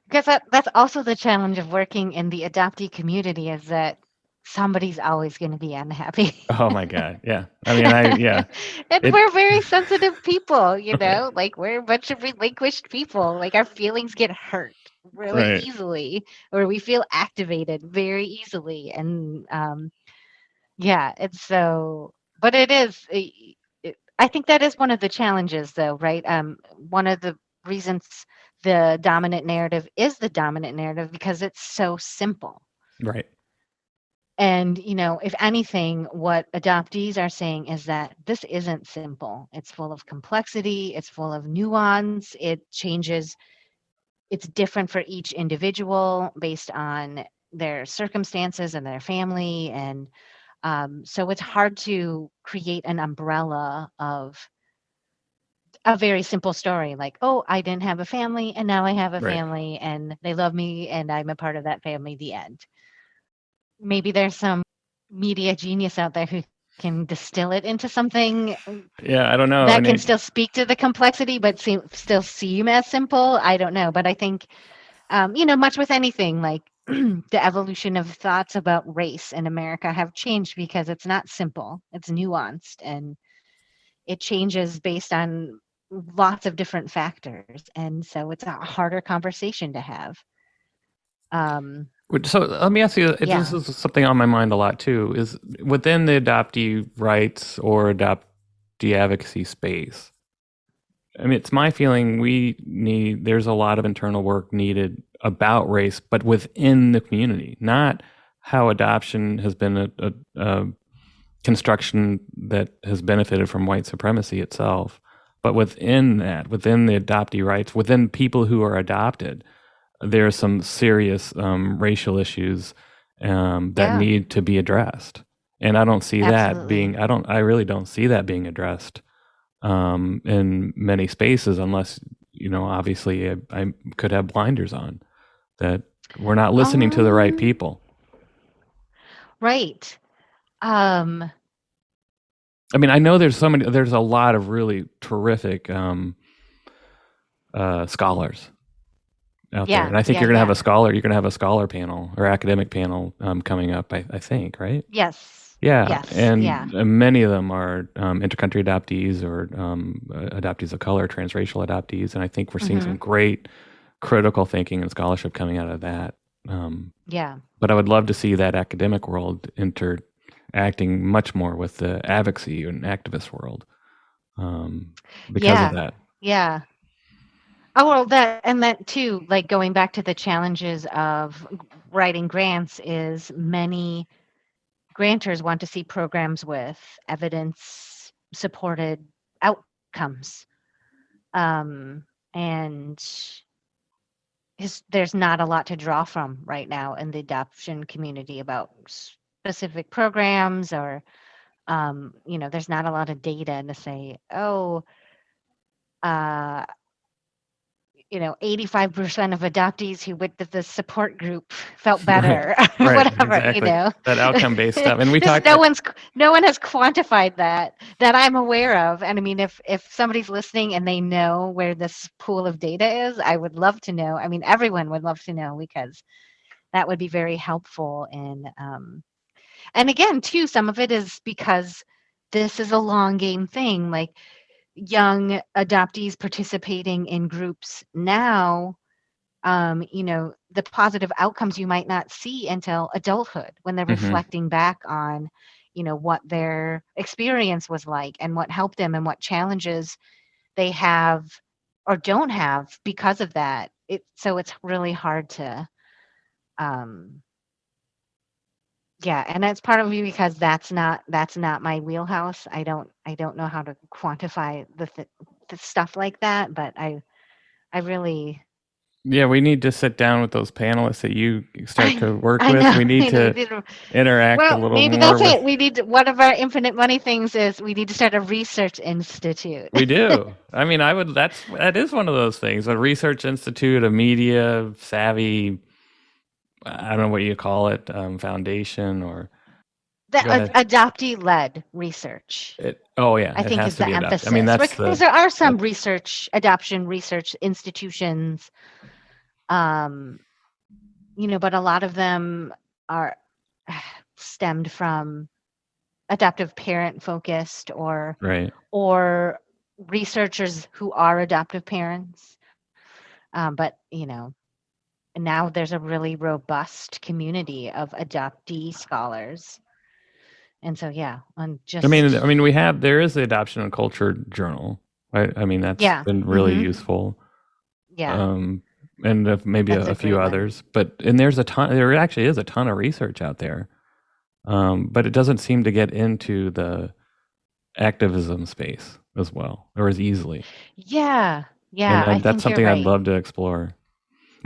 Because that's also the challenge of working in the adoptee community is that somebody's always going to be unhappy. Oh my God. Yeah. I mean, yeah. And we're very sensitive people, you Right. know, like we're a bunch of relinquished people. Like our feelings get hurt really Right. easily, or we feel activated very easily. And yeah, it's so, but it is, I think that is one of the challenges though, right? One of the reasons the dominant narrative is the dominant narrative because it's so simple. Right. And, you know, if anything, what adoptees are saying is that this isn't simple. It's full of complexity, it's full of nuance, it changes, it's different for each individual based on their circumstances and their family. And so it's hard to create an umbrella of a very simple story like, oh, I didn't have a family and now I have a Right. family and they love me and I'm a part of that family, the end. Maybe there's some media genius out there who can distill it into something Yeah, I don't know. that can still speak to the complexity but still seem as simple. I don't know, but I think you know, much with anything, like the evolution of thoughts about race in America have changed because it's not simple, it's nuanced, and it changes based on lots of different factors. And so it's a harder conversation to have. So let me ask you, Yeah. this is something on my mind a lot too, is within the adoptee rights or adoptee advocacy space. I mean, it's my feeling there's a lot of internal work needed about race, but within the community, not how adoption has been a construction that has benefited from white supremacy itself, but within that, within the adoptee rights, within people who are adopted, there are some serious racial issues that need to be addressed, and I don't see that being. I really don't see that being addressed in many spaces, unless, you know, obviously I could have blinders on, that we're not listening to the right people. Right. I mean, I know there's a lot of really terrific scholars out there, and I think you're going to have a scholar panel or academic panel coming up. I think, right? Yes. Yeah, yes. and yeah. Many of them are intercountry adoptees or adoptees of color, transracial adoptees, and I think we're seeing some great critical thinking and scholarship coming out of that. Yeah. But I would love to see that academic world interacting much more with the advocacy and activist world because of that. Yeah. Oh, well, that too, like going back to the challenges of writing grants, is many grantors want to see programs with evidence supported outcomes. And there's not a lot to draw from right now in the adoption community about specific programs, or you know, there's not a lot of data to say, oh, 85% of adoptees who went to the support group felt better, or Right, whatever, exactly. That outcome-based stuff. And we Just talked no one has quantified that I'm aware of. And I mean, if somebody's listening and they know where this pool of data is, I would love to know. I mean, everyone would love to know, because that would be very helpful. And again, too, some of it is because this is a long game thing. Like, young adoptees participating in groups now, the positive outcomes you might not see until adulthood, when they're Mhm. reflecting back on, what their experience was like, and what helped them, and what challenges they have or don't have because of that. So it's really hard to, um, yeah, and that's part of me, because that's not my wheelhouse. I don't know how to quantify the stuff like that, but I really Yeah, we need to sit down with those panelists that you start I to work I with. know. We need to interact a Well, little maybe more that's with. it. One of our infinite money things is we need to start a research institute. We do. I mean, I would. That is one of those things. A research institute, a media savvy. I don't know what you call it. Foundation or The go ahead. adoptee-led research, Oh yeah, I it think, has is to the be adopted. I mean, emphasis. that's Because there are some that's adoption research institutions, um, but a lot of them are stemmed from adoptive parent focused, right. or researchers who are adoptive parents. But now there's a really robust community of adoptee scholars. And so, yeah, on I mean, there is the Adoption and Culture Journal. Right? I mean, that's yeah, been really hmm useful. yeah, Um, and maybe that's a a few great one. others. But and there's a ton. There actually is a ton of research out there. But it doesn't seem to get into the activism space as well, or as easily. Yeah, And yeah, I that's think you're something I'd right. love to explore.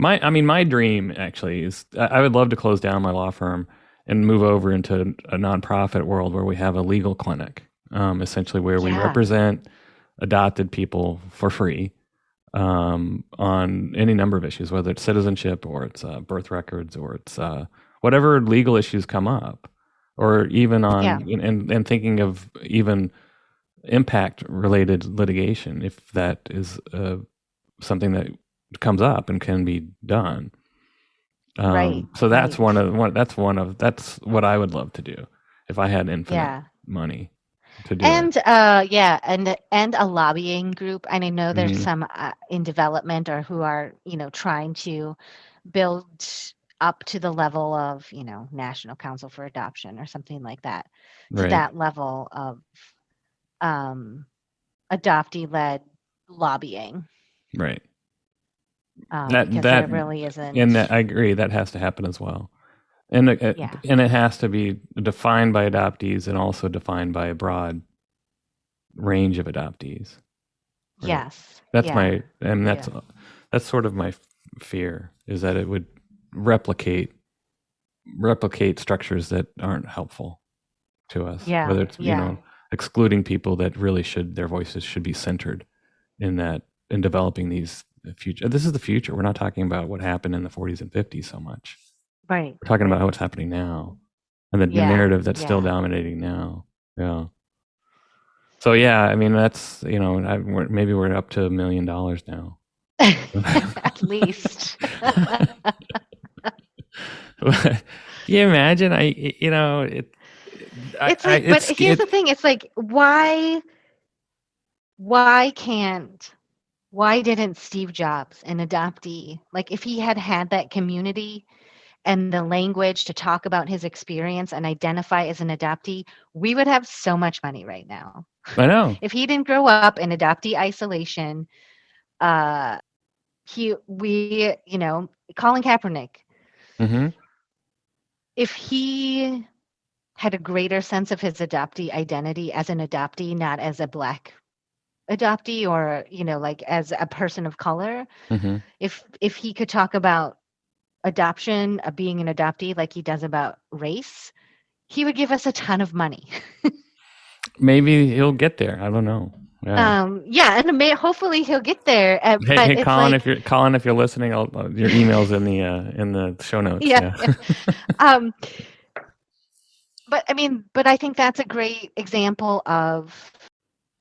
I mean, my dream actually is I would love to close down my law firm and move over into a nonprofit world where we have a legal clinic, essentially where we Yeah, represent adopted people for free on any number of issues, whether it's citizenship or it's birth records or it's whatever legal issues come up, or even yeah, on and thinking of even impact related litigation if that is something that comes up and can be done. right, So right. that's what I would love to do if I had infinite Yeah. money to do it. And yeah, and a lobbying group. And I know there's Hmm. some in development, or who are, trying to build up to the level of, National Council for Adoption or something like that, to Right, that level of um, adoptee-led lobbying, right. That because there that really and isn't. that I agree that has to happen as well, and Yeah. it has to be defined by adoptees and also defined by a broad range of adoptees. Right. Yes. That's Yeah. my and Yeah. that's sort of my fear is that it would replicate structures that aren't helpful to us, Yeah. whether it's Yeah. excluding people that really should their voices should be centered in that in developing these future. This is the future. We're not talking about what happened in the 40s and 50s so much. Right. We're talking about Right. what's happening now and the Yeah. narrative that's still Yeah. dominating now. Yeah. So yeah, I mean that's maybe we're up to $1 million now. At least. Can you imagine? But It's here's the thing. It's like, why can't, why didn't Steve Jobs, an adoptee, like, if he had had that community and the language to talk about his experience and identify as an adoptee, we would have so much money right now. I know. If he didn't grow up in adoptee isolation, uh, Colin Kaepernick, Hmm. if he had a greater sense of his adoptee identity as an adoptee, not as a Black adoptee, or, like, as a person of color, Hmm. if he could talk about adoption, being an adoptee, like he does about race, he would give us a ton of money. Maybe he'll get there. I don't know. Yeah. Yeah, and hopefully he'll get there. Hey, But hey, it's Colin, like, if you're listening, your email's in the show notes. yeah. Yeah. Um, but I mean, but I think that's a great example of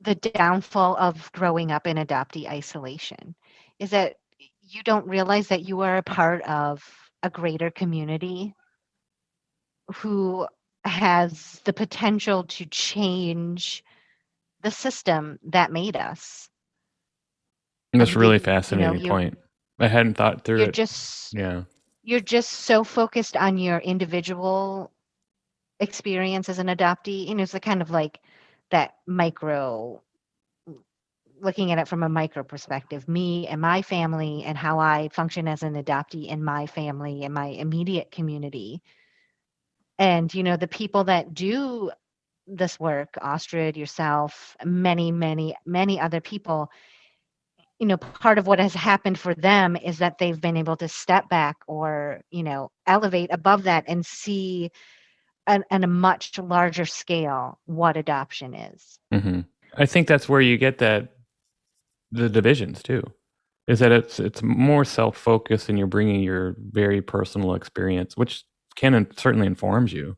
the downfall of growing up in adoptee isolation, is that you don't realize that you are a part of a greater community who has the potential to change the system that made us. That's a And really you know, fascinating point. I hadn't thought through you're it. just Yeah. you're just so focused on your individual experience as an adoptee. You know, it's the kind of like that micro, looking at it from a micro perspective, me and my family and how I function as an adoptee in my family and my immediate community. And, you know, the people that do this work, Ostrid, yourself, many, many, many other people, you know, part of what has happened for them is that they've been able to step back or, you know, elevate above that and see on a much larger scale what adoption is. Hmm. I think that's where you get the divisions too. Is that it's more self focused, and you're bringing your very personal experience, which certainly informs you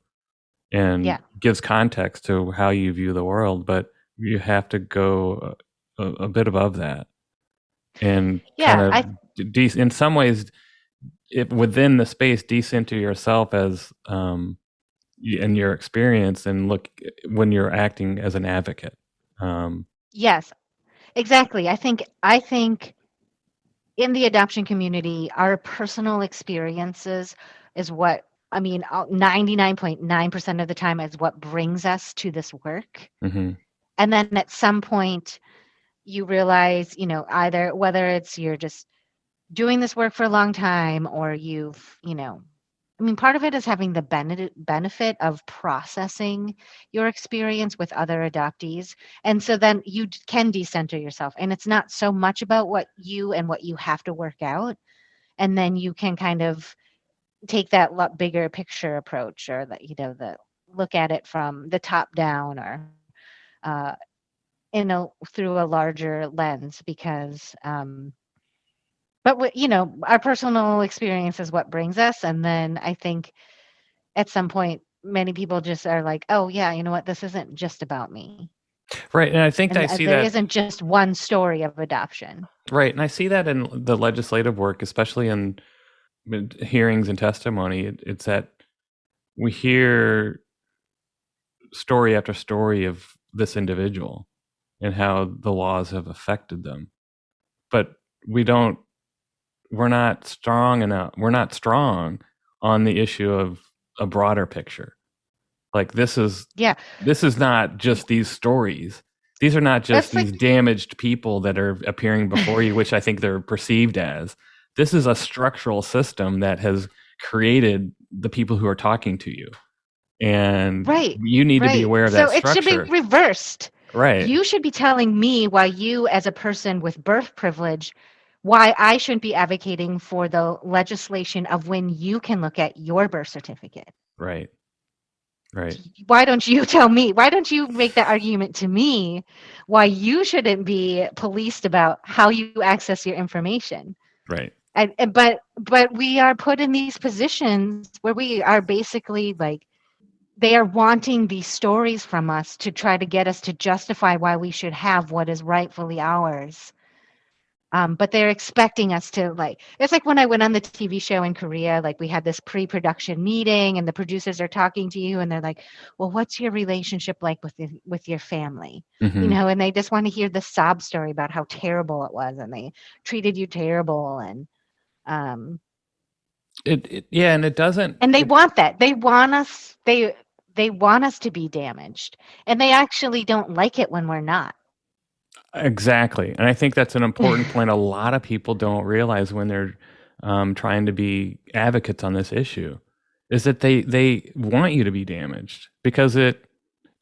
and Yeah. gives context to how you view the world, but you have to go a bit above that and kind Yeah. of in some ways, if within the space, decenter yourself as in your experience, and look when you're acting as an advocate. Yes, exactly. I think in the adoption community, our personal experiences is what, I mean, 99.9% of the time is what brings us to this work. Hmm. And then at some point, you realize, you know, either whether it's you're just doing this work for a long time or you've, you know, I mean, part of it is having the benefit of processing your experience with other adoptees. And so then you can decenter yourself. And it's not so much about what you and what you have to work out. And then you can kind of take that bigger picture approach, or that, you know, the look at it from the top down, or uh, through a larger lens, because but you know, our personal experience is what brings us. And then I think at some point, many people just are like, oh, yeah, you know what? This isn't just about me. Right, and I think And I see there that. isn't just one story of adoption. Right, and I see that in the legislative work, especially in hearings and testimony. It's that we hear story after story of this individual and how the laws have affected them, but we don't. We're not strong enough. We're not strong on the issue of a broader picture. Like Yeah. this is not just these stories. These are not just That's these like, damaged people that are appearing before you, which I think they're perceived as. This is a structural system that has created the people who are talking to you. And right, you need to be right. aware of So that it should be structure. reversed. Right. You should be telling me why you, as a person with birth privilege, why I shouldn't be advocating for the legislation of when you can look at your birth certificate. Right. Right. Why don't you tell me? Why don't you make that argument to me why you shouldn't be policed about how you access your information? Right. But we are put in these positions where we are basically like, they are wanting these stories from us to try to get us to justify why we should have what is rightfully ours. But they're expecting us to, like, it's like when I went on the TV show in Korea, like we had this pre-production meeting and the producers are talking to you and they're like, well, what's your relationship like with your family? You Hmm. know, and they just want to hear the sob story about how terrible it was and they treated you terrible. Um, Yeah, and it doesn't. and they want that. They want us to be damaged. And they actually don't like it when we're not. Exactly. And I think that's an important point a lot of people don't realize when they're trying to be advocates on this issue, is that they want you to be damaged because it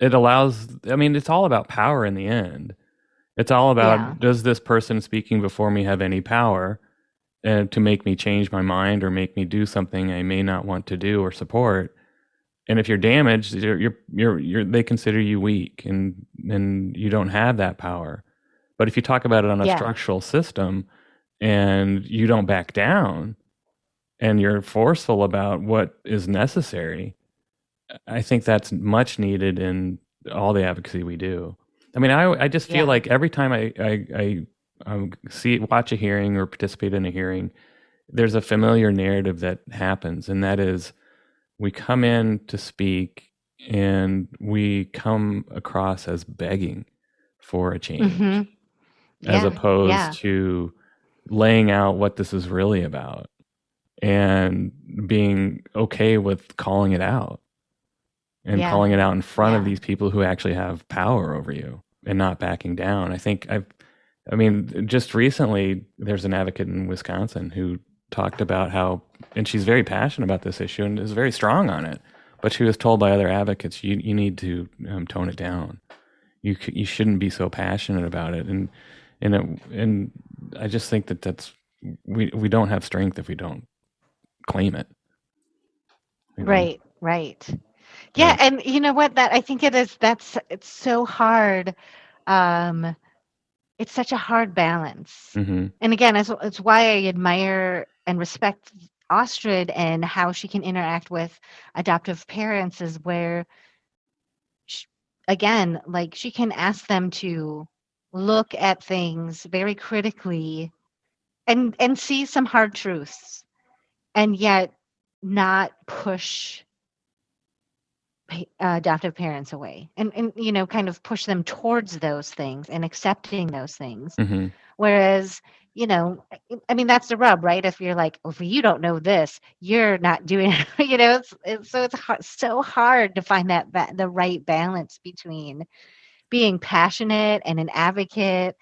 allows. I mean, it's all about power in the end. It's all Yeah. about, does this person speaking before me have any power to make me change my mind or make me do something I may not want to do or support? And if you're damaged, they consider you weak, and you don't have that power. But if you talk about it on a Yeah. structural system and you don't back down and you're forceful about what is necessary, I think that's much needed in all the advocacy we do. I mean, I just feel Yeah. like every time I watch a hearing or participate in a hearing, there's a familiar narrative that happens, and that is we come in to speak and we come across as begging for a change, Mhm. as Yeah. opposed Yeah. to laying out what this is really about and being okay with calling it out and Yeah. calling it out in front of Yeah. these people who actually have power over you and not backing down. I mean, just recently, there's an advocate in Wisconsin who talked about how, and she's very passionate about this issue and is very strong on it, but she was told by other advocates, you need to tone it down. You shouldn't be so passionate about it. And I just think we don't have strength if we don't claim it. You know? Right. Right. Yeah, and you know what? That I think it's so hard. It's such a hard balance. Mm-hmm. And again, it's why I admire and respect Ostrid and how she can interact with adoptive parents is where, again, like she can ask them to look at things very critically and see some hard truths, and yet not push adoptive parents away, and you know, kind of push them towards those things and accepting those things. Mm-hmm. Whereas, you know, I mean, that's the rub, right? If you're like, well, if you don't know this, you're not doing it, you know, it's so hard to find the right balance between being passionate and an advocate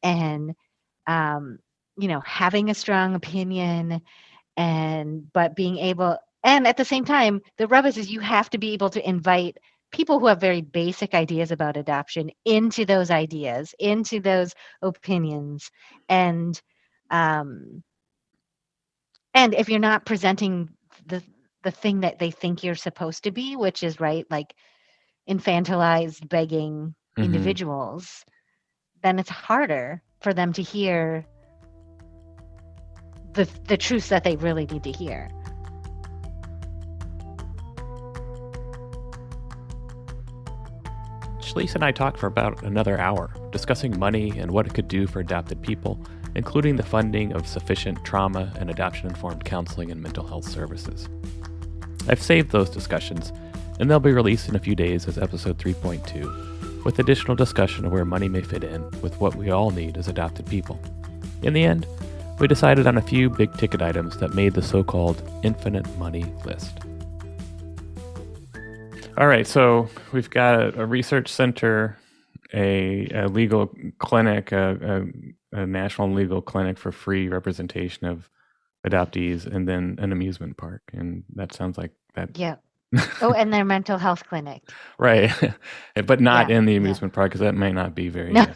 and, you know, having a strong opinion but being able, and at the same time, the rub is you have to be able to invite people who have very basic ideas about adoption into those ideas, into those opinions. And if you're not presenting the thing that they think you're supposed to be, which is right, like infantilized, begging individuals, then it's harder for them to hear the truths that they really need to hear. Shalise and I talked for about another hour, discussing money and what it could do for adopted people, including the funding of sufficient trauma and adoption-informed counseling and mental health services. I've saved those discussions, and they'll be released in a few days as episode 3.2, with additional discussion of where money may fit in with what we all need as adopted people. In the end, we decided on a few big-ticket items that made the so-called infinite money list. All right, so we've got a research center, a legal clinic, a national legal clinic for free representation of adoptees, and then an amusement park. And that sounds like that. Yeah. Oh, and their mental health clinic. Right, but not in the amusement park because that might not be very good.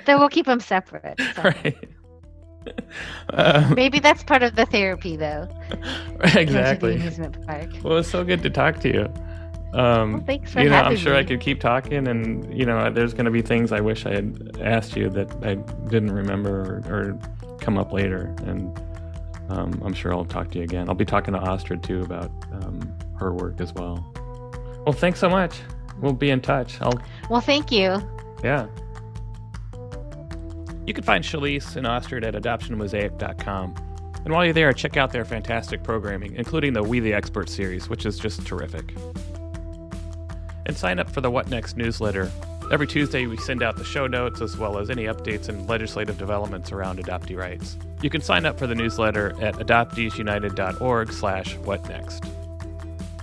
Then we'll keep them separate. So. Right. Maybe that's part of the therapy, though. Exactly. The amusement park. Well, it's so good to talk to you. Well, thanks for having me. I'm sure I could keep talking, and there's going to be things I wish I had asked you that I didn't remember or come up later, and I'm sure I'll talk to you again. I'll be talking to Ostrid too about her work as well. Well, thanks so much. We'll be in touch. Well, thank you. Yeah. You can find Shalise and Ostrid at adoptionmosaic.com. And while you're there, check out their fantastic programming, including the We the Expert series, which is just terrific. And sign up for the What Next newsletter. Every Tuesday, we send out the show notes as well as any updates and legislative developments around adoptee rights. You can sign up for the newsletter at adopteesunited.org/whatnext.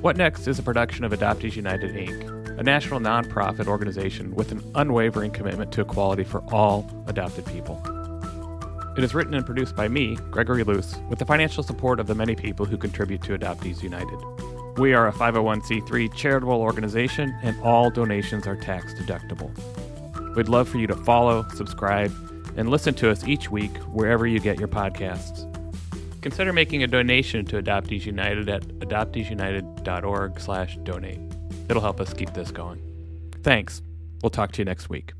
What Next is a production of Adoptees United, Inc., a national nonprofit organization with an unwavering commitment to equality for all adopted people. It is written and produced by me, Gregory Luce, with the financial support of the many people who contribute to Adoptees United. We are a 501c3 charitable organization, and all donations are tax deductible. We'd love for you to follow, subscribe, and listen to us each week wherever you get your podcasts. Consider making a donation to Adoptees United at adopteesunited.org/donate. It'll help us keep this going. Thanks. We'll talk to you next week.